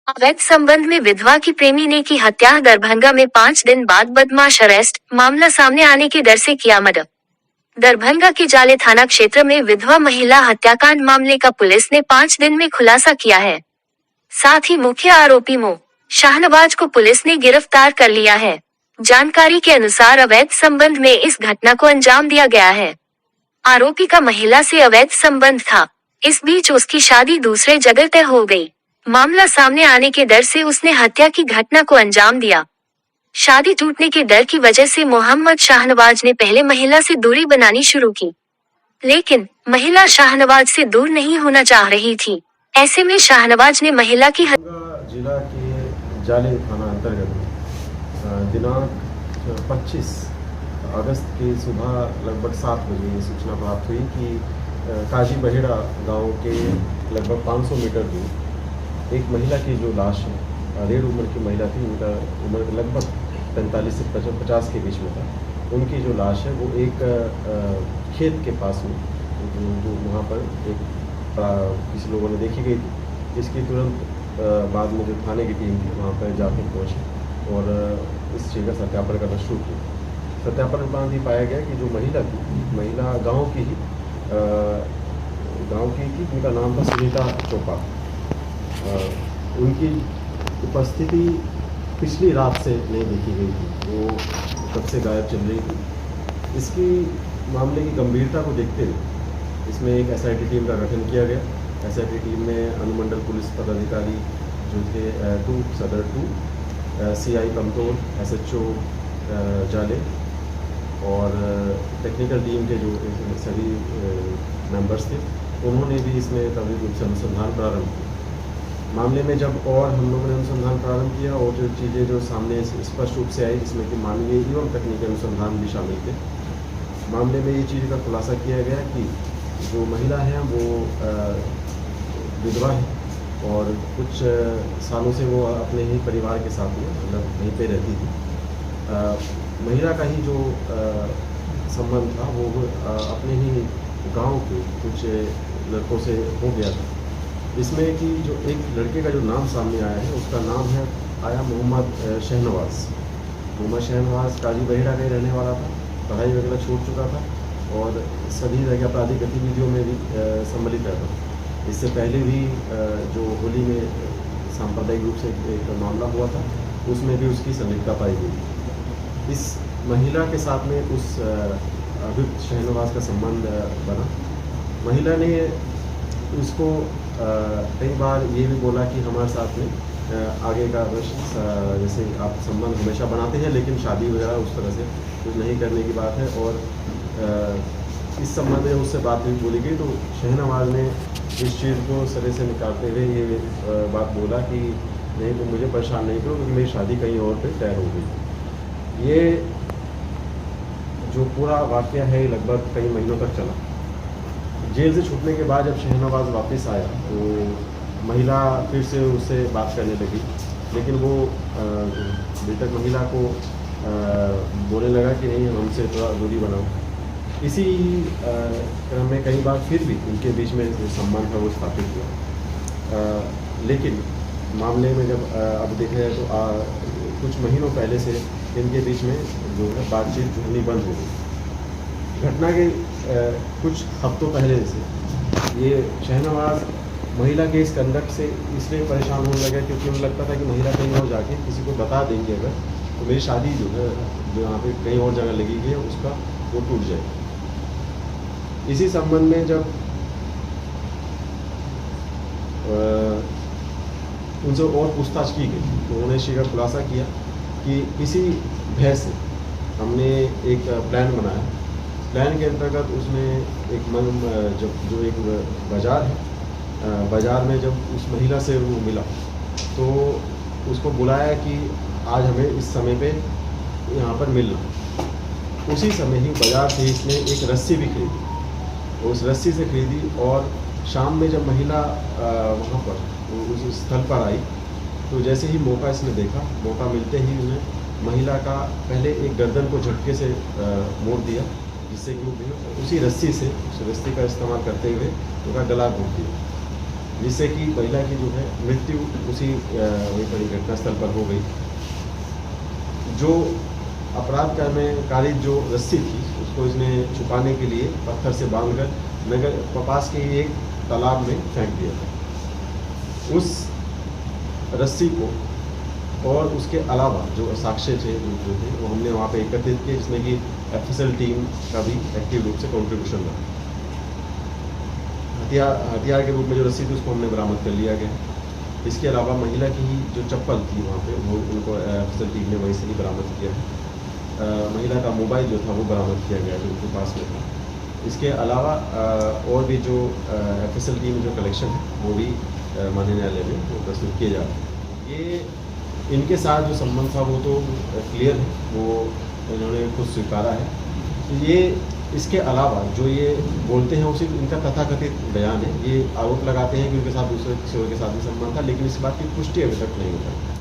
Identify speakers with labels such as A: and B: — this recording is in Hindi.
A: अवैध संबंध में विधवा की प्रेमी ने की हत्या। दरभंगा में 5 दिन बाद बदमाश अरेस्ट, मामला सामने आने के डर से किया मर्डर। दरभंगा के जाले थाना क्षेत्र में विधवा महिला हत्याकांड मामले का पुलिस ने 5 दिन में खुलासा किया है। साथ ही मुख्य आरोपी मो शाहनवाज को पुलिस ने गिरफ्तार कर लिया है। जानकारी के अनुसार अवैध संबंध में इस घटना को अंजाम दिया गया है। आरोपी का महिला से अवैध संबंध था। इस बीच उसकी शादी दूसरे जगह तय हो गई। मामला सामने आने के डर से उसने हत्या की घटना को अंजाम दिया। शादी टूटने के डर की वजह से मोहम्मद शाहनवाज ने पहले महिला से दूरी बनानी शुरू की, लेकिन महिला शाहनवाज से दूर नहीं होना चाह रही थी। ऐसे में शाहनवाज ने महिला की
B: जिला के जाले थाना अंतर्गत दिनांक 25 अगस्त की सुबह लगभग 7 बजे ये सूचना प्राप्त हुई कि काजी बहेड़ा गांव के लगभग 500 मीटर दूर एक महिला की जो लाश है, अधेड़ उम्र की महिला थी, उनका उम्र लगभग 45 से 50 के बीच में था। उनकी जो लाश है वो एक खेत के पास में जो वहाँ पर एक किसी लोगों ने देखी गई थी। इसकी तुरंत बाद में जो थाने की टीम थी वहाँ पर जाकर पहुँची और इस चीज़ का सत्यापन करना शुरू किया। सत्यापन के बाद ही पाया गया कि जो महिला थी, महिला गांव की थी, उनका नाम था सुनीता चोपा। उनकी उपस्थिति पिछली रात से नहीं देखी गई थी, वो कब से गायब चल रही थी। इसकी मामले की गंभीरता को देखते हुए इसमें एक SIT टीम का गठन किया गया। SIT टीम में अनुमंडल पुलिस पदाधिकारी जो थे 2 सदर 2, CI कमतौल, SHO जाले और टेक्निकल टीम के जो सभी मेंबर्स थे, उन्होंने भी इसमें त्वरित रूप से अनुसंधान प्रारंभ किया। मामले में जब और हम लोगों ने अनुसंधान प्रारंभ किया और जो चीज़ें जो सामने स्पष्ट रूप से आई, जिसमें कि मानवीय एवं तकनीकी अनुसंधान भी शामिल थे, मामले में ये चीज़ का खुलासा किया गया कि जो महिला है वो विधवा है और कुछ सालों से वो अपने ही परिवार के साथ में मतलब वहीं पे रहती थी। महिला का ही जो संबंध था वो अपने ही गांव के कुछ लड़कों से हो गया था। इसमें कि जो एक लड़के का जो नाम सामने आया है, उसका नाम है मोहम्मद शहनवाज। मोहम्मद शहनवाज काजी बहेड़ा का ही रहने वाला था, पढ़ाई वगैरह छोड़ चुका था और सभी तरह की आपराधिक गतिविधियों में भी सम्मिलित रहता था। इससे पहले भी जो होली में सांप्रदायिक रूप से एक मामला हुआ था, उसमें भी उसकी संलिप्तता पाई गई। इस महिला के साथ में उस अभियुक्त शहनवाज का संबंध बना। महिला ने उसको कई बार ये भी बोला कि हमारे साथ में आगे का जैसे आप संबंध हमेशा बनाते हैं, लेकिन शादी वगैरह उस तरह से कुछ नहीं करने की बात है। और इस संबंध में उससे बात भी बोली गई, तो शहनवाज ने इस चीज़ को सिरे से निकालते हुए ये बात बोला कि नहीं, तुम मुझे परेशान नहीं करो क्योंकि मेरी शादी कहीं और पे तय हो गई। ये जो पूरा वाक़या है लगभग कई महीनों तक चला। जेल से छूटने के बाद जब शहनवाज वापस आया तो महिला फिर से उससे बात करने लगी, लेकिन वो मृतक महिला को बोलने लगा कि नहीं, हमसे थोड़ा दूरी बनाओ। इसी क्रम में कई बार फिर भी उनके बीच में जो संबंध था वो स्थापित हुआ। लेकिन मामले में जब अब देखा जाए तो कुछ महीनों पहले से इनके बीच में जो है बातचीत जुड़नी बंद हो गई। घटना के कुछ हफ्तों पहले से ये शहनवाज महिला के इस कंडक्ट से इसलिए परेशान होने लगा क्योंकि उन्हें लगता था कि महिला कहीं और जाके किसी को बता देंगे अगर, तो मेरी शादी जो है जो यहाँ पे कहीं और जगह लगी गई है उसका वो टूट जाए। इसी संबंध में जब उनसे और पूछताछ की गई तो उन्होंने इस चीज़ का खुलासा किया कि इसी भय से हमने एक प्लान बनाया। प्लान के अंतर्गत उसमें एक जो एक बाज़ार है, बाज़ार में जब उस महिला से वो मिला तो उसको बुलाया कि आज हमें इस समय पे यहाँ पर मिलना। उसी समय ही बाज़ार से इसने एक रस्सी भी खरीदी, उस रस्सी से खरीदी और शाम में जब महिला वहाँ पर उस स्थल पर आई तो जैसे ही मौका इसने देखा, मौका मिलते ही उन्हें महिला का पहले एक गर्दन को झटके से मोड़ दिया, जिससे कि वो उसी रस्सी से उस रस्सी का इस्तेमाल करते हुए उनका गला घोंट दिया। जिससे कि महिला की जो है मृत्यु उसी वहीं पर ही घटनास्थल पर हो गई। जो अपराध में कारित जो रस्सी थी उसको इसने छुपाने के लिए पत्थर से बांधकर नगर पास के ही एक तालाब में फेंक दिया था। उस रस्सी को और उसके अलावा जो साक्ष्य थे जो थे वो हमने वहाँ पे एकत्रित किए, जिसमें कि एफएसएल टीम का भी एक्टिव रूप से कंट्रीब्यूशन रहा। हथियार के रूप में जो रस्सी थी उसको हमने बरामद कर लिया गया। इसके अलावा महिला की ही जो चप्पल थी वहाँ पे वो उनको एफएसएल टीम ने वहीं से ही बरामद किया है। महिला का मोबाइल जो था वो बरामद किया गया जो उनके पास में था। इसके अलावा और भी जो एफएसएल टीम जो कलेक्शन है वो भी माननीय न्यायालय में वो प्रस्तुत किए जा रहे हैं। ये इनके साथ जो संबंध था वो तो क्लियर है, वो इन्होंने खुद स्वीकारा है। तो ये इसके अलावा जो ये बोलते हैं उसी इनका तथाकथित बयान है। ये आरोप लगाते हैं कि उनके साथ दूसरे किसी और के साथ भी संबंध था, लेकिन इस बात की पुष्टि अभी तक नहीं हो पाई।